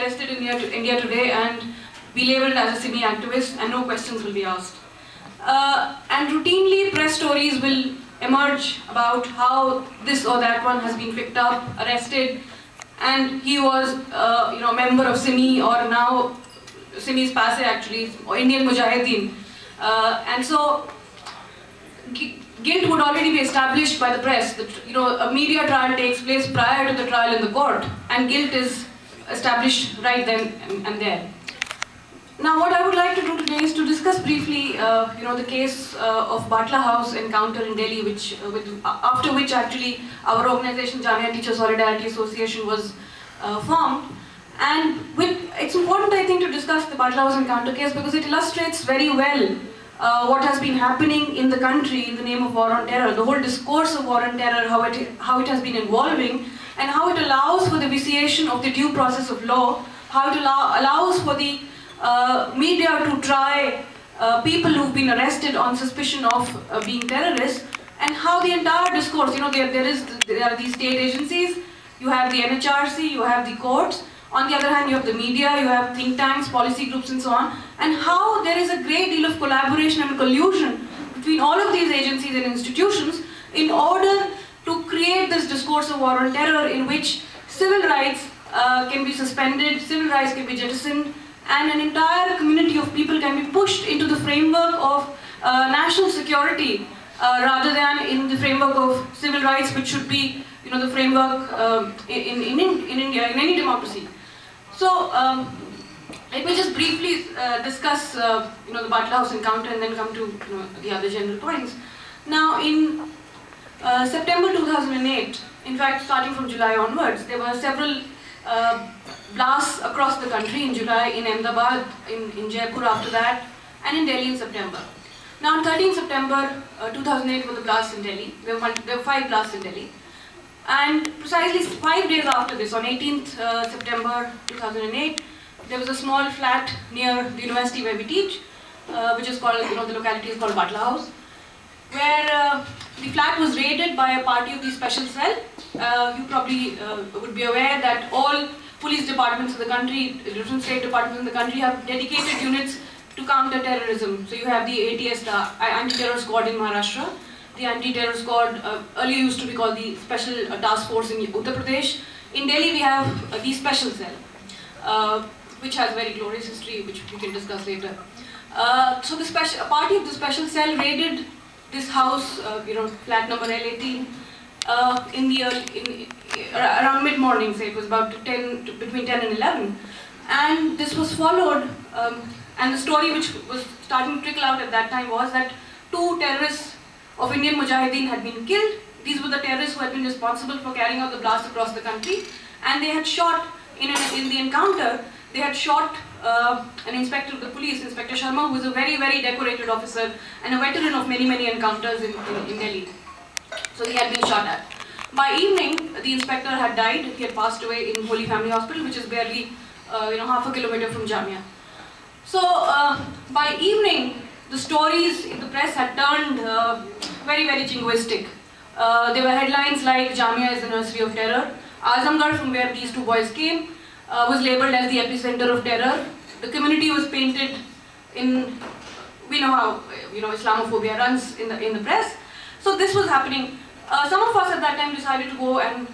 arrested in India today and be labelled as a Simi activist, and no questions will be asked. And routinely press stories will emerge about how this or that one has been picked up, arrested, and he was a member of Simi, or now Simi's passe actually, or Indian Mujahideen. And so guilt would already be established by the press. That, a media trial takes place prior to the trial in the court, and guilt is established right then and there. Now, what I would like to do today is to discuss briefly, the case of Batla House encounter in Delhi, after which actually our organization, Jamia Teacher Solidarity Association, was formed. And it's important, I think, to discuss the Batla House encounter case because it illustrates very well what has been happening in the country in the name of war on terror, the whole discourse of war on terror, how it has been evolving, and how it allows for the vitiation of the due process of law, how it allows for the media to try people who've been arrested on suspicion of being terrorists, and how the entire discourse, there are these state agencies, you have the NHRC, you have the courts, on the other hand you have the media, you have think tanks, policy groups and so on, and how there is a great deal of collaboration and collusion between all of these agencies and institutions in order to create this discourse of war on terror in which civil rights can be suspended, civil rights can be jettisoned, and an entire community of people can be pushed into the framework of national security rather than in the framework of civil rights, which should be the framework in India, in any democracy. So let me just briefly discuss the Batla House encounter and then come to the other general points. Now, in September 2008, in fact starting from July onwards, there were several blasts across the country. In July in Ahmedabad, in Jaipur after that, and in Delhi in September. Now on 13 September 2008 were the blasts in Delhi. There were 5 blasts in Delhi. And precisely 5 days after this, on 18th September 2008, there was a small flat near the university where we teach, which is called, the locality is called Batla House, where the flat was raided by a party of the special cell. You probably would be aware that all police departments in the country, different state departments in the country have dedicated units to counter terrorism. So you have the ATS, the Anti-Terror Squad in Maharashtra, the Anti-Terror Squad earlier used to be called the Special Task Force in Uttar Pradesh. In Delhi we have the Special Cell, which has very glorious history, which we can discuss later. So a party of the Special Cell raided this house, flat number L18, around mid-morning, say it was about between 10 and 11. And this was followed, and the story which was starting to trickle out at that time was that 2 terrorists of Indian Mujahideen had been killed. These were the terrorists who had been responsible for carrying out the blast across the country, and they had shot, in the encounter, they had shot an inspector of the police, Inspector Sharma, who was a very, very decorated officer and a veteran of many, many encounters in Delhi. So he had been shot at. By evening, the inspector had died. He had passed away in Holy Family Hospital, which is barely, half a kilometer from Jamia. So by evening, the stories in the press had turned very, very jingoistic. There were headlines like Jamia is the nursery of terror. Azamgarh, from where these 2 boys came, was labelled as the epicenter of terror. The community was painted in, we know how Islamophobia runs in the press. So this was happening. Some of us at that time decided to go and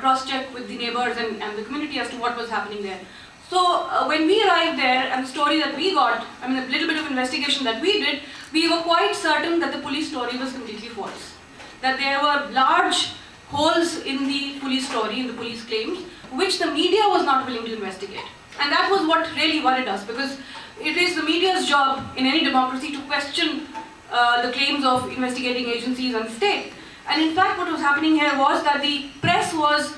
cross-check with the neighbors and the community as to what was happening there. So when we arrived there, and the story that we got, a little bit of investigation that we did, we were quite certain that the police story was completely false. That there were large holes in the police story, in the police claims, which the media was not willing to investigate. And that was what really worried us, because it is the media's job in any democracy to question the claims of investigating agencies and the state. And in fact, what was happening here was that the press was,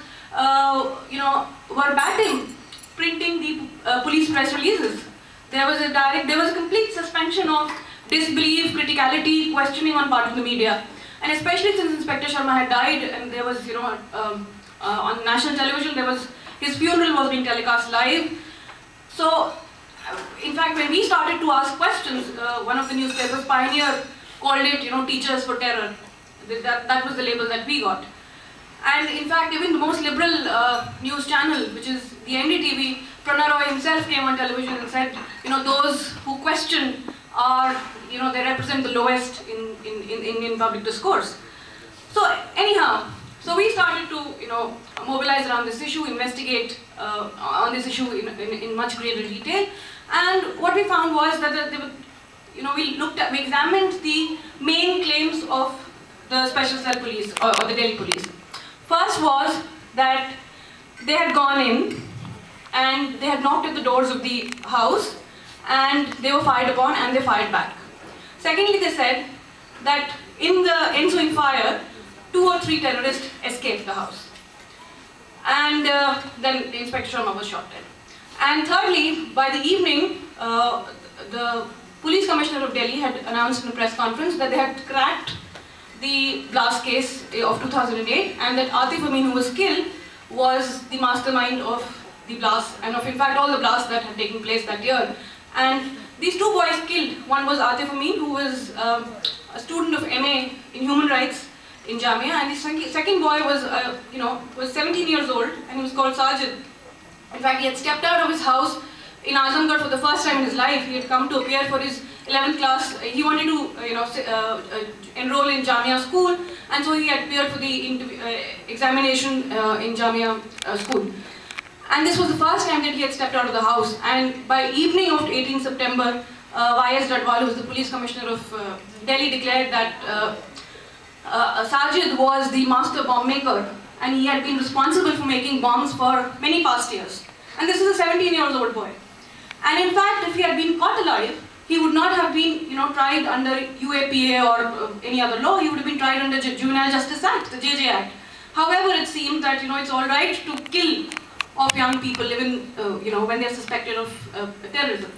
verbatim printing the police press releases. There was a complete suspension of disbelief, criticality, questioning on part of the media. And especially since Inspector Sharma had died, and there was, on national television, his funeral was being telecast live. So, in fact, when we started to ask questions, one of the newspapers, Pioneer, called it, teachers for terror. That was the label that we got. And in fact, even the most liberal news channel, which is the NDTV, Pranay Roy himself came on television and said, those who question are, they represent the lowest in Indian public discourse. So anyhow, so we started to, mobilize around this issue, investigate on this issue in much greater detail. And what we found was that there were, we examined the main claims of the Special Cell Police or the Delhi Police. First was that they had gone in and they had knocked at the doors of the house and they were fired upon and they fired back. Secondly, they said that in the ensuing fire, 2 or 3 terrorists escaped the house. And then Inspector Sharma was shot dead. And thirdly, by the evening, the Police Commissioner of Delhi had announced in a press conference that they had cracked the blast case of 2008 and that Atif Amin, who was killed, was the mastermind of the blast and of in fact all the blasts that had taken place that year. And these 2 boys killed, one was Atif Amin, who was a student of MA in human rights in Jamia, and the second boy was, was 17 years old and he was called Sajid. In fact, he had stepped out of his house in Azamgarh for the first time in his life. He had come to appear for his 11th class. He wanted to, enroll in Jamia school, and so he had appeared for the examination in Jamia school. And this was the first time that he had stepped out of the house. And by evening of 18 September, Y.S. Dadwal, who was the police commissioner of Delhi, declared that Sajid was the master bomb maker, and he had been responsible for making bombs for many past years. And this is a 17-year-old boy. And in fact, if he had been caught alive, he would not have been, tried under UAPA or any other law. He would have been tried under Juvenile Justice Act, the JJ Act. However, it seemed that, it's all right to kill off young people, even, when they're suspected of terrorism.